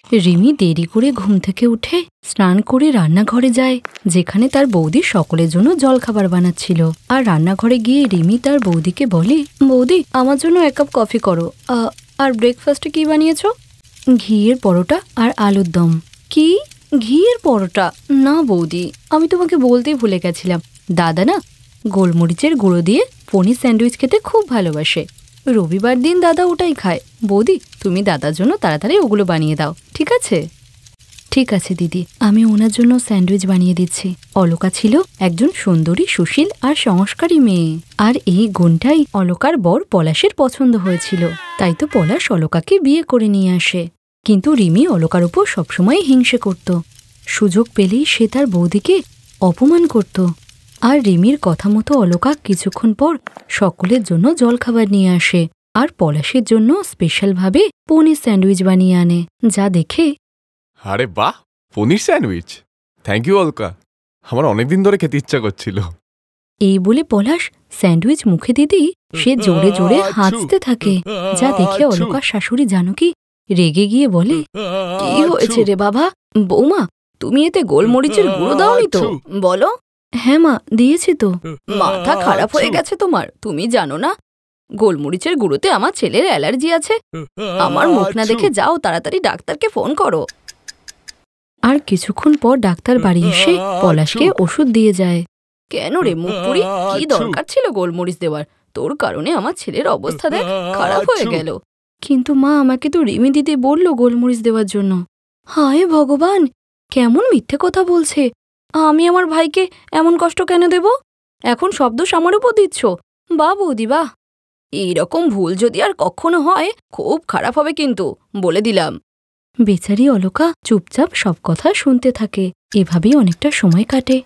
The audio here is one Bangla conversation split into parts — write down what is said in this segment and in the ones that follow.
রিমি দেরি করে ঘুম থেকে উঠে স্নান করে রান্নাঘরে যায়, যেখানে তার বৌদি সকলের জন্য জলখাবার বানাচ্ছিল। আর রান্নাঘরে গিয়ে রিমি তার বৌদিকে বলে, বৌদি আমার জন্য 1 কাপ কফি করো। আর ব্রেকফাস্টে কি বানিয়েছ? ঘিয়ের পরোটা আর আলুর দম। কি ঘিয়ের পরোটা? না বৌদি, আমি তোমাকে বলতেই ভুলে গেছিলাম, দাদা না গোলমরিচের গুঁড়ো দিয়ে পনির স্যান্ডউইচ খেতে খুব ভালোবাসে। রবিবার দিন দাদা ওটাই খায়। বৌদি তুমি দাদার জন্য তাড়াতাড়ি ওগুলো বানিয়ে দাও, ঠিক আছে? ঠিক আছে দিদি, আমি ওনার জন্য স্যান্ডউইচ বানিয়ে দিচ্ছি। অলকা ছিল একজন সুন্দরী, সুশীল আর সংস্কারী মেয়ে। আর এই গুণটাই অলকার বর পলাশের পছন্দ হয়েছিল। তাই তো পলাশ অলকাকে বিয়ে করে নিয়ে আসে। কিন্তু রিমি অলকার উপর সবসময় হিংসে করত। সুযোগ পেলেই সে তার বৌদিকে অপমান করত। আর রিমির কথা মতো অলকা কিছুক্ষণ পর সকলের জন্য জলখাবার নিয়ে আসে আর পলাশের জন্য স্পেশালভাবে পনির স্যান্ডউইচ বানিয়ে আনে, যা দেখে আরে বাহ, পনির স্যান্ডউইচ! থ্যাংক ইউ অলকা, আমার অনেকদিন ধরে খেতে ইচ্ছা করছিল। এই বলে পলাশ স্যান্ডউইচ মুখে দিতেই সে জোরে জোরে হাসতে থাকে, যা দেখে অলকার শাশুড়ি জানকী রেগে গিয়ে বলে, কি হয়েছে রে বাবা? বৌমা, তুমি এতে গোলমরিচের গুঁড়ো দাওনি তো? বলো। হ্যাঁ মা, দিয়েছি তো। মাথা খারাপ হয়ে গেছে তোমার? তুমি জানো না গোলমরিচের গুঁড়োতে আমার ছেলের অ্যালার্জি আছে? আমার মুখ না দেখে যাও, তাড়াতাড়ি ডাক্তারকে ফোন করো। আর কিছুক্ষণ পর ডাক্তার বাড়ি এসে পলাশকে ওষুধ দিয়ে যায়। কেন রে মুখপুরি, কি দরকার ছিল গোলমরিচ দেওয়ার? তোর কারণে আমার ছেলের অবস্থা দেখ খারাপ হয়ে গেল। কিন্তু মা, আমাকে তো রিমি দিদি বলল গোলমরিচ দেওয়ার জন্য। হায় ভগবান, কেমন মিথ্যে কথা বলছে! আমি আমার ভাইকে এমন কষ্ট কেন দেব? এখন সব দোষ আমার উপর দিচ্ছ? বাহ বৌদি বাহ, এইরকম ভুল যদি আর কখনো হয় খুব খারাপ হবে কিন্তু, বলে দিলাম। বেচারি অলকা চুপচাপ সব কথা শুনতে থাকে। এভাবেই অনেকটা সময় কাটে।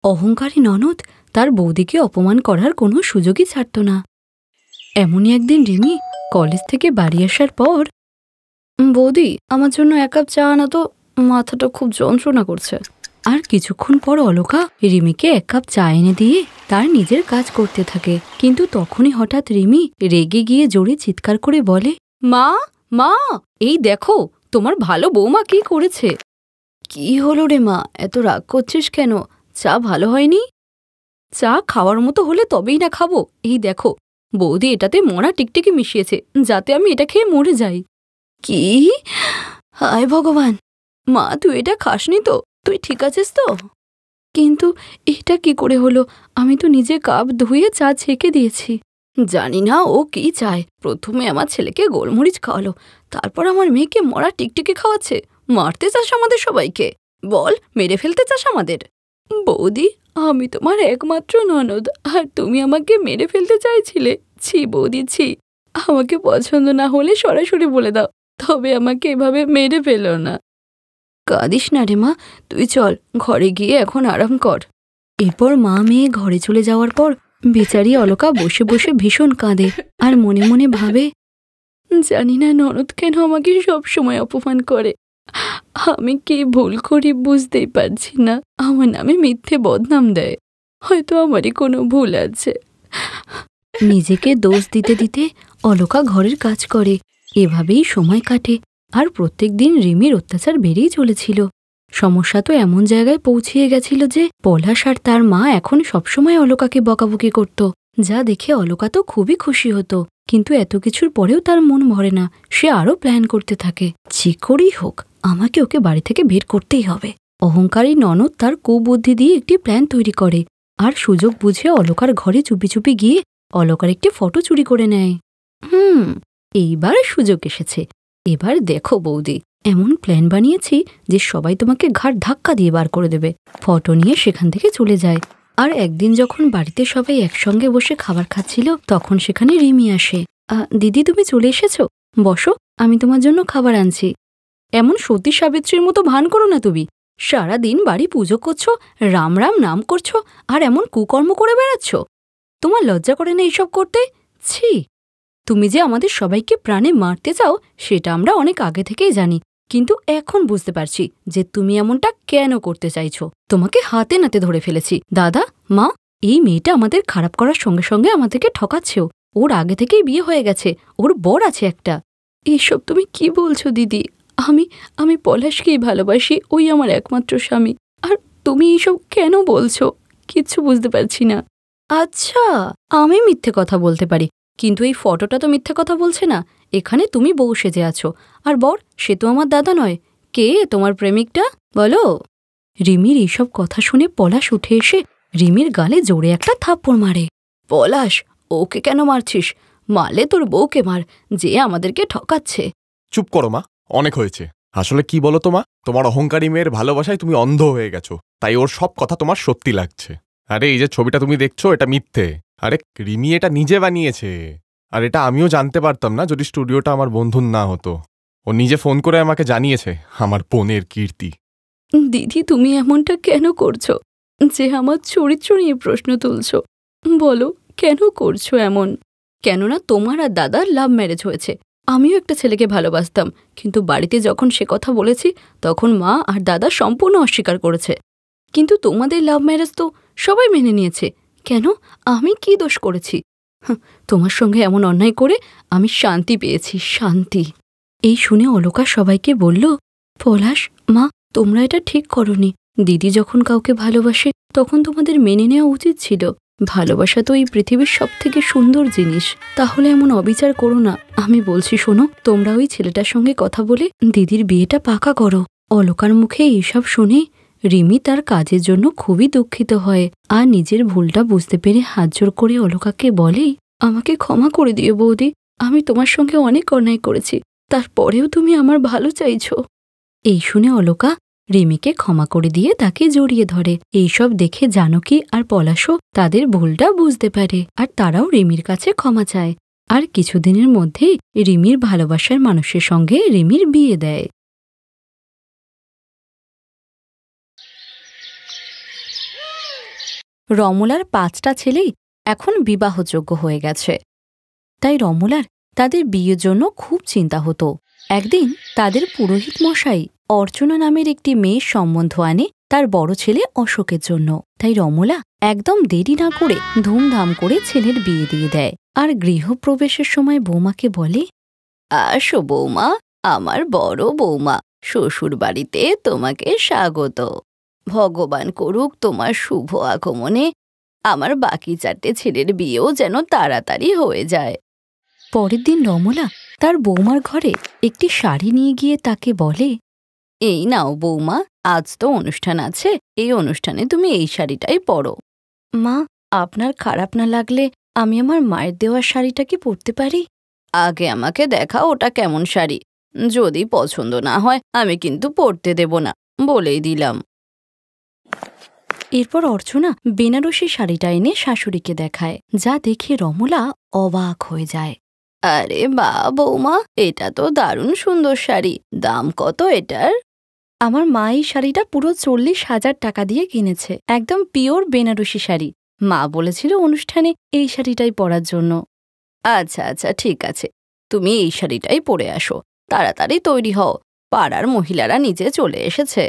অহংকারী ননদ তার বৌদিকে অপমান করার কোনো সুযোগই ছাড়ত না। এমনই একদিন রিমি কলেজ থেকে বাড়ি আসার পর, বৌদি আমার জন্য 1 কাপ চা আনা তো, মাথাটা খুব যন্ত্রণা করছে। আর কিছুক্ষণ পর অলকা রিমিকে 1 কাপ চা এনে দিয়ে তার নিজের কাজ করতে থাকে। কিন্তু তখনই হঠাৎ রিমি রেগে গিয়ে জোরে চিৎকার করে বলে, মা মা, এই দেখো তোমার ভালো বৌমা কি করেছে। কি হলো রে মা, এত রাগ করছিস কেন? চা ভালো হয়নি? চা খাওয়ার মতো হলে তবেই না খাবো। এই দেখো বৌদি এটাতে মরা টিকটিকি মিশিয়েছে, যাতে আমি এটা খেয়ে মরে যাই। কি? হায় ভগবান, মা তুই এটা খাসনি তো? তুই ঠিক আছিস তো? কিন্তু এটা কি করে হলো? আমি তো নিজে কাপ ধুয়ে চা ছেঁকে দিয়েছি। জানি না ও কি চায়। প্রথমে আমার ছেলেকে গোলমরিচ খাওয়ালো, তারপর আমার মেয়েকে মরা টিকটিকি খাওয়াচ্ছে। মারতে চাস আমাদের সবাইকে? বল, মেরে ফেলতে চাস আমাদের? বৌদি, আমি তোমার একমাত্র ননদ, আর তুমি আমাকে মেরে ফেলতে চাইছিলে? ছি বৌদি ছি, আমাকে পছন্দ না হলে সরাসরি বলে দাও, তবে আমাকে এভাবে মেরে ফেলো না। কাঁদিস না রে মা, তুই চল ঘরে গিয়ে এখন আরাম কর। এরপর মা মেয়ে ঘরে চলে যাওয়ার পর বেচারি অলকা বসে বসে ভীষণ কাঁদে আর মনে মনে ভাবে, জানি না ননদ কেন আমাকে সবসময় অপমান করে। আমি কি ভুল করি বুঝতেই পারছি না। আমার নামে মিথ্যে বদনাম দেয়, হয়তো আমারই কোনো ভুল আছে। নিজেকে দোষ দিতে দিতে অলকা ঘরের কাজ করে। এভাবেই সময় কাটে। আর প্রত্যেক দিন রিমির অত্যাচার বেড়েই চলেছিল। সমস্যা তো এমন জায়গায় পৌঁছিয়ে গেছিল যে পলাশ আর তার মা এখন সবসময় অলকাকে বকাবকি করত, যা দেখে অলকা তো খুবই খুশি হতো। কিন্তু এত কিছুর পরেও তার মন ভরে না। সে আরও প্ল্যান করতে থাকে, যে করেই হোক আমাকে ওকে বাড়ি থেকে বের করতেই হবে। অহংকারী ননদ তার কুবুদ্ধি দিয়ে একটি প্ল্যান তৈরি করে আর সুযোগ বুঝে অলকার ঘরে চুপি চুপি গিয়ে অলকার একটি ফটো চুরি করে নেয়। এইবার সুযোগ এসেছে। এবার দেখো বৌদি, এমন প্ল্যান বানিয়েছি যে সবাই তোমাকে ঘাড় ধাক্কা দিয়ে বার করে দেবে। ফটো নিয়ে সেখান থেকে চলে যায়। আর একদিন যখন বাড়িতে সবাই একসঙ্গে বসে খাবার খাচ্ছিল, তখন সেখানে রিমি আসে। দিদি তুমি চলে এসেছো, বসো, আমি তোমার জন্য খাবার আনছি। এমন সতী সাবিত্রীর মতো ভান করো না তুমি। সারাদিন বাড়ি পুজো করছো, রাম রাম নাম করছো, আর এমন কুকর্ম করে বেড়াচ্ছ। তোমার লজ্জা করে না এইসব করতে? ছি! তুমি যে আমাদের সবাইকে প্রাণে মারতে চাও সেটা আমরা অনেক আগে থেকেই জানি, কিন্তু এখন বুঝতে পারছি যে তুমি এমনটা কেন করতে চাইছো। তোমাকে হাতে নাতে ধরে ফেলেছি। দাদা, মা, এই মেয়েটা আমাদের খারাপ করার সঙ্গে সঙ্গে আমাদেরকে ঠকাচ্ছেও। ওর আগে থেকেই বিয়ে হয়ে গেছে, ওর বর আছে একটা। এইসব তুমি কি বলছো দিদি? আমি পলাশকেই ভালোবাসি, ওই আমার একমাত্র স্বামী। আর তুমি এইসব কেন বলছো? কিচ্ছু বুঝতে পারছি না। আচ্ছা, আমি মিথ্যে কথা বলতে পারি, কিন্তু এই ফটোটা তো মিথ্যে কথা বলছে না। এখানে তুমি বউ সেজে আছো, আর বর সে তো আমার দাদা নয়। কে তোমার প্রেমিকটা বলো? রিমির এইসব কথা শুনে পলাশ উঠে এসে রিমির গালে জোরে একটা থাপ্পড় মারে। পলাশ, ওকে কেন মারছিস? মারলে তোর বউকে মার, যে আমাদেরকে ঠকাচ্ছে। চুপ করো মা, অনেক হয়েছে। আসলে কি বলো তো মা, তোমার অহংকারী মেয়ের ভালোবাসায় তুমি অন্ধ হয়ে গেছো, তাই ওর সব কথা তোমার সত্যি লাগছে। আরে এই যে ছবিটা তুমি দেখছো, এটা মিথ্যে। আরে রিমি এটা নিজে বানিয়েছে। আর এটা আমিও জানতে পারতাম না যদি স্টুডিওটা আমার বন্ধুর না হতো। ও নিজে ফোন করে আমাকে জানিয়েছে আমার বোনের কীর্তি। দিদি, তুমি এমনটা কেন করছো? যে আমার চরিত্র নিয়ে প্রশ্ন তুলছো, বলো কেন করছো এমন? কেননা তোমার আর দাদার লাভ ম্যারেজ হয়েছে। আমিও একটা ছেলেকে ভালোবাসতাম, কিন্তু বাড়িতে যখন সে কথা বলেছি তখন মা আর দাদা সম্পূর্ণ অস্বীকার করেছে। কিন্তু তোমাদের লাভ ম্যারেজ তো সবাই মেনে নিয়েছে। কেন? আমি কি দোষ করেছি? তোমার সঙ্গে এমন অন্যায় করে আমি শান্তি পেয়েছি, শান্তি। এই শুনে অলকা সবাইকে বলল, পলাশ, মা, তোমরা এটা ঠিক করনি। দিদি যখন কাউকে ভালোবাসে তখন তোমাদের মেনে নেওয়া উচিত ছিল। ভালোবাসা তো এই পৃথিবীর সবথেকে সুন্দর জিনিস। তাহলে এমন অবিচার করো না। আমি বলছি শোনো, তোমরা ওই ছেলেটার সঙ্গে কথা বলে দিদির বিয়েটা পাকা করো। অলকার মুখে এইসব শুনে রিমি তার কাজের জন্য খুবই দুঃখিত হয়, আর নিজের ভুলটা বুঝতে পেরে হাত জোর করে অলকাকে বলে, আমাকে ক্ষমা করে দিও বৌদি, আমি তোমার সঙ্গে অনেক অন্যায় করেছি, তারপরেও তুমি আমার ভালো চাইছো। এই শুনে অলকা রিমিকে ক্ষমা করে দিয়ে তাকে জড়িয়ে ধরে। এইসব দেখে জানকী আর পলাশও তাদের ভুলটা বুঝতে পারে, আর তারাও রিমির কাছে ক্ষমা চায়। আর কিছুদিনের মধ্যেই রিমির ভালোবাসার মানুষের সঙ্গে রিমির বিয়ে দেয়। রমলার 5টা ছেলেই এখন বিবাহযোগ্য হয়ে গেছে, তাই রমলার তাদের বিয়ের জন্য খুব চিন্তা হতো। একদিন তাদের পুরোহিত মশাই অর্চনা নামের একটি মেয়ের সম্বন্ধ আনে তার বড় ছেলে অশোকের জন্য। তাই রমলা একদম দেরি না করে ধুমধাম করে ছেলের বিয়ে দিয়ে দেয়। আর গৃহপ্রবেশের সময় বৌমাকে বলে, আসো বৌমা, আমার বড় বৌমা, শ্বশুর বাড়িতে তোমাকে স্বাগত। ভগবান করুক তোমার শুভ আগমনে আমার বাকি 4টে ছেলের বিয়েও যেন তাড়াতাড়ি হয়ে যায়। পরের দিন রমলা তার বৌমার ঘরে একটি শাড়ি নিয়ে গিয়ে তাকে বলে, এই নাও বৌমা, আজ তো অনুষ্ঠান আছে, এই অনুষ্ঠানে তুমি এই শাড়িটাই পরো। মা, আপনার খারাপ না লাগলে আমি আমার মায়ের দেওয়া শাড়িটা কি পরতে পারি? আগে আমাকে দেখাও ওটা কেমন শাড়ি, যদি পছন্দ না হয় আমি কিন্তু পরতে দেব না, বলেই দিলাম। এরপর অর্চনা বেনারসি শাড়িটা এনে শাশুড়িকে দেখায়, যা দেখে রমলা অবাক হয়ে যায়। আরে বা বৌমা, এটা তো দারুণ সুন্দর শাড়ি, দাম কত এটার? আমার মা এই শাড়িটা পুরো 40,000 টাকা দিয়ে কিনেছে, একদম পিওর বেনারসি শাড়ি। মা বলেছিল অনুষ্ঠানে এই শাড়িটাই পরার জন্য। আচ্ছা আচ্ছা, ঠিক আছে, তুমি এই শাড়িটাই পরে আসো, তাড়াতাড়ি তৈরি হও, পাড়ার মহিলারা নিচে চলে এসেছে।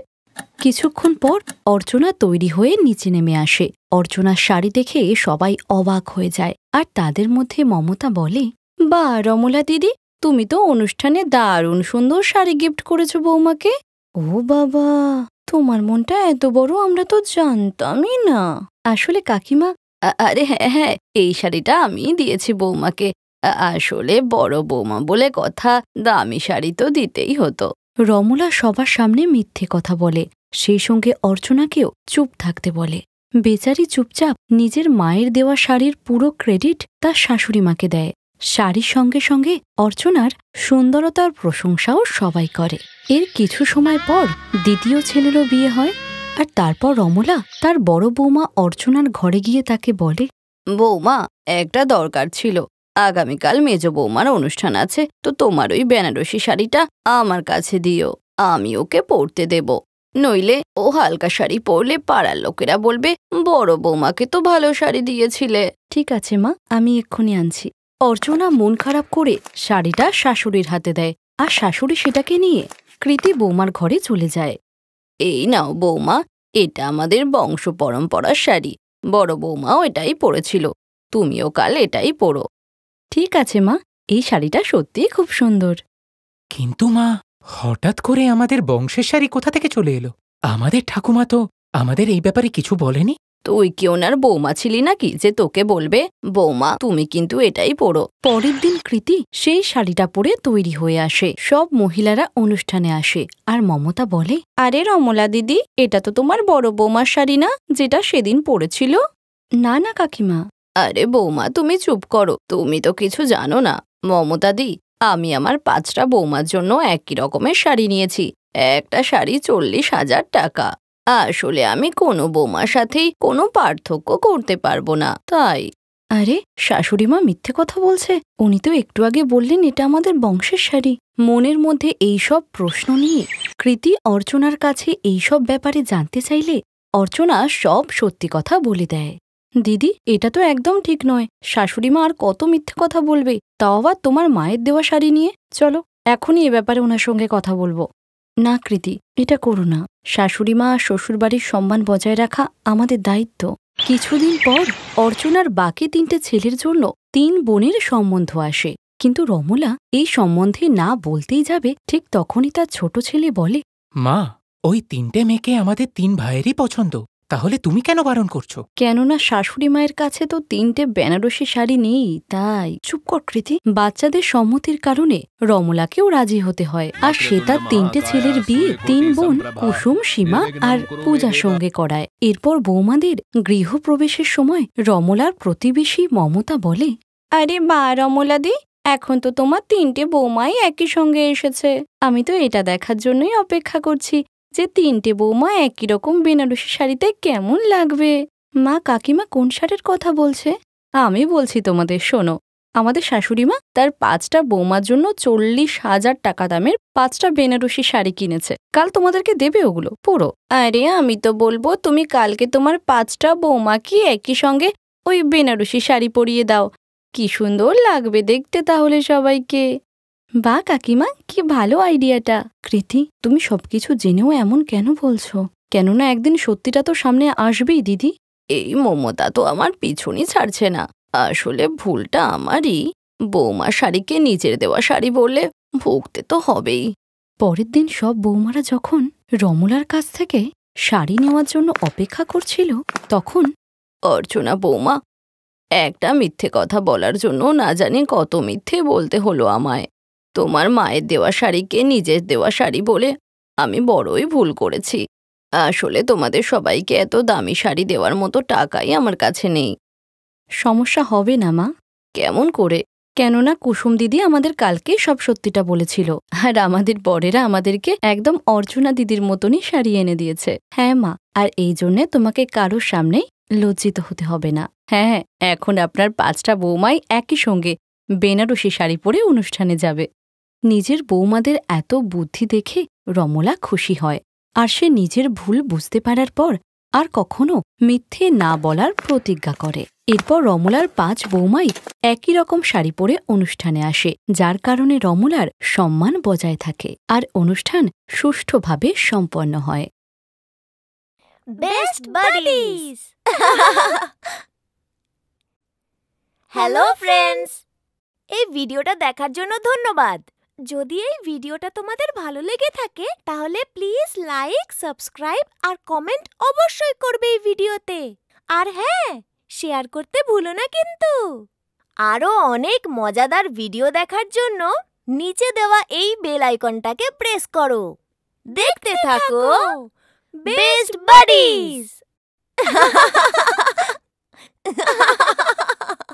কিছুক্ষণ পর অর্চনা তৈরি হয়ে নিচে নেমে আসে। অর্চনার শাড়ি দেখে সবাই অবাক হয়ে যায়, আর তাদের মধ্যে মমতা বলে, বা রমলা দিদি, তুমি তো অনুষ্ঠানে দারুণ সুন্দর শাড়ি গিফট করেছো বৌমাকে। ও বাবা, তোমার মনটা এত বড়, আমরা তো জানতামই না। আসলে কাকিমা, আরে হ্যাঁ হ্যাঁ, এই শাড়িটা আমি দিয়েছি বৌমাকে। আসলে বড় বৌমা বলে কথা, দামি শাড়ি তো দিতেই হতো। রমলা সবার সামনে মিথ্যে কথা বলে, সেই সঙ্গে অর্চনাকেও চুপ থাকতে বলে। বেচারি চুপচাপ নিজের মায়ের দেওয়া শাড়ির পুরো ক্রেডিট তার শাশুড়ি মাকে দেয়। শাড়ির সঙ্গে সঙ্গে অর্চনার সুন্দরতার প্রশংসাও সবাই করে। এর কিছু সময় পর দ্বিতীয় ছেলেরও বিয়ে হয়, আর তারপর রমলা তার বড় বৌমা অর্চনার ঘরে গিয়ে তাকে বলে, বৌমা, একটা দরকার ছিল, আগামীকাল মেজ বৌমার অনুষ্ঠান আছে, তো তোমার ওই বেনারসি শাড়িটা আমার কাছে দিও, আমি ওকে পরতে দেব, নইলে ও হালকা শাড়ি পরলে পাড়ার লোকেরা বলবে বড় বৌমাকে তো ভালো শাড়ি দিয়েছিলে। ঠিক আছে মা, আমি এক্ষুনি আনছি। অর্চনা মন খারাপ করে শাড়িটা শাশুড়ির হাতে দেয়, আর শাশুড়ি সেটাকে নিয়ে কৃতি বৌমার ঘরে চলে যায়। এই নাও বৌমা, এটা আমাদের বংশ পরম্পরার শাড়ি, বড় বৌমাও এটাই পরেছিল, তুমিও কাল এটাই পরো। ঠিক আছে মা, এই শাড়িটা সত্যিই খুব সুন্দর। কিন্তু মা, হঠাৎ করে আমাদের বংশের শাড়ি কোথা থেকে চলে এলো? আমাদের ঠাকুমা তো আমাদের এই ব্যাপারে কিছু বলেনি। তুই কি ওনার বৌমা ছিলি নাকি যে তোকে বলবে বৌমা তুমি কিন্তু এটাই পরো? পরের দিন কৃতি সেই শাড়িটা পরে তৈরি হয়ে আসে। সব মহিলারা অনুষ্ঠানে আসে আর মমতা বলে, আরে রমলা দিদি, এটা তো তোমার বড় বৌমার শাড়ি না যেটা সেদিন পরেছিল? না না কাকিমা। আরে বৌমা তুমি চুপ করো, তুমি তো কিছু জানো না। মমতা দি, আমি আমার 5টা বৌমার জন্য একই রকমের শাড়ি নিয়েছি। একটা শাড়ি 40,000 টাকা। আসলে আমি কোনো বৌমার সাথেই কোনো পার্থক্য করতে পারবো না, তাই। আরে শাশুড়িমা মিথ্যে কথা বলছে, উনি তো একটু আগে বললেন এটা আমাদের বংশের শাড়ি। মনের মধ্যে এইসব প্রশ্ন নিয়ে কৃতি অর্চনার কাছে এইসব ব্যাপারে জানতে চাইলে অর্চনা সব সত্যি কথা বলে দেয়। দিদি, এটা তো একদম ঠিক নয়। শাশুড়িমা আর কত মিথ্যে কথা বলবে, তাও আবার তোমার মায়ের দেওয়া শাড়ি নিয়ে। চলো এখনই এ ব্যাপারে ওনার সঙ্গে কথা বলবো। না কৃতি, এটা করো না। শাশুড়িমা আর শ্বশুরবাড়ির সম্মান বজায় রাখা আমাদের দায়িত্ব। কিছুদিন পর অর্চনার বাকি 3টে ছেলের জন্য 3 বোনের সম্বন্ধ আসে। কিন্তু রমলা এই সম্বন্ধে না বলতেই যাবে, ঠিক তখনই তার ছোট ছেলে বলে, মা, ওই 3টে মেয়েকে আমাদের 3 ভাইয়েরই পছন্দ, তাহলে তুমি কেন বারণ করছো? কেননা শাশুড়ি মায়ের কাছে তো 3টে বেনারসি শাড়ি নেই, তাই। চুপ কর কৃতি। বাচ্চাদের সম্মতির কারণে রমলাকেও রাজি হতে হয়, আর সে তার 3টে ছেলের বিয়ে 3 বোন কুসুম, সীমা আর পূজার সঙ্গে করায়। এরপর বৌমাদের গৃহপ্রবেশের সময় রমলার প্রতিবেশী মমতা বলে, আরে বা রমলা দি, এখন তো তোমার 3টে বৌমাই একই সঙ্গে এসেছে। আমি তো এটা দেখার জন্যই অপেক্ষা করছি যে 3টে বৌমা একই রকম বেনারসি শাড়িতে কেমন লাগবে। মা, কাকিমা কোন শাড়ির কথা বলছে? আমি বলছি তোমাদের, শোনো। আমাদের শাশুড়িমা তার 5টা বৌমার জন্য 40,000 টাকা দামের 5টা বেনারসি শাড়ি কিনেছে। কাল তোমাদেরকে দেবে ওগুলো, পরো। আরে আমি তো বলবো তুমি কালকে তোমার 5টা বৌমাকে একই সঙ্গে ওই বেনারসি শাড়ি পরিয়ে দাও। কি সুন্দর লাগবে দেখতে তাহলে সবাইকে। বা কাকিমা, কি ভালো আইডিয়াটা। কৃতি, তুমি সবকিছু জেনেও এমন কেন বলছো? কেননা একদিন সত্যিটা তো সামনে আসবেই দিদি। এই মমতা তো আমার পিছনই ছাড়ছে না। আসলে ভুলটা আমারই। বৌমা শাড়িকে নিজের দেওয়া শাড়ি বলে ভুগতে তো হবেই। পরের দিন সব বৌমারা যখন রমলার কাছ থেকে শাড়ি নেওয়ার জন্য অপেক্ষা করছিল, তখন অর্চনা বৌমা একটা মিথ্যে কথা বলার জন্য না জানি কত মিথ্যে বলতে হলো আমায়। তোমার মায়ের দেওয়া শাড়িকে নিজের দেওয়া শাড়ি বলে আমি বড়ই ভুল করেছি। আসলে তোমাদের সবাইকে এত দামি শাড়ি দেওয়ার মতো টাকাই আমার কাছে নেই। সমস্যা হবে না মা। কেমন করে? কেননা কুসুম দিদি আমাদের কালকে সব সত্যিটা বলেছিল, আর আমাদের বরেরা আমাদেরকে একদম অর্চনা দিদির মতনই শাড়ি এনে দিয়েছে। হ্যাঁ মা, আর এই জন্যে তোমাকে কারোর সামনেই লজ্জিত হতে হবে না। হ্যাঁ, এখন আপনার 5টা বৌমাই একই সঙ্গে বেনারসি শাড়ি পরে অনুষ্ঠানে যাবে। নিজের বৌমাদের এত বুদ্ধি দেখে রমলা খুশি হয়, আর সে নিজের ভুল বুঝতে পারার পর আর কখনো মিথ্যে না বলার প্রতিজ্ঞা করে। এরপর রমলার 5 বৌমাই একই রকম শাড়ি পরে অনুষ্ঠানে আসে, যার কারণে রমলার সম্মান বজায় থাকে আর অনুষ্ঠান সুষ্ঠুভাবে সম্পন্ন হয়। Best buddies. হ্যালো ফ্রেন্ডস, এই ভিডিওটা দেখার জন্য ধন্যবাদ। যদি এই ভিডিওটা তোমাদের ভালো লেগে থাকে তাহলে প্লিজ লাইক, সাবস্ক্রাইব আর কমেন্ট অবশ্যই করবে এই ভিডিওতে। আর হ্যাঁ, শেয়ার করতে ভুলো না কিন্তু। আরো অনেক মজাদার ভিডিও দেখার জন্য নিচে দেওয়া এই বেল আইকনটাকে প্রেস করো। দেখতে থাকো বেস্ট বাডিজ।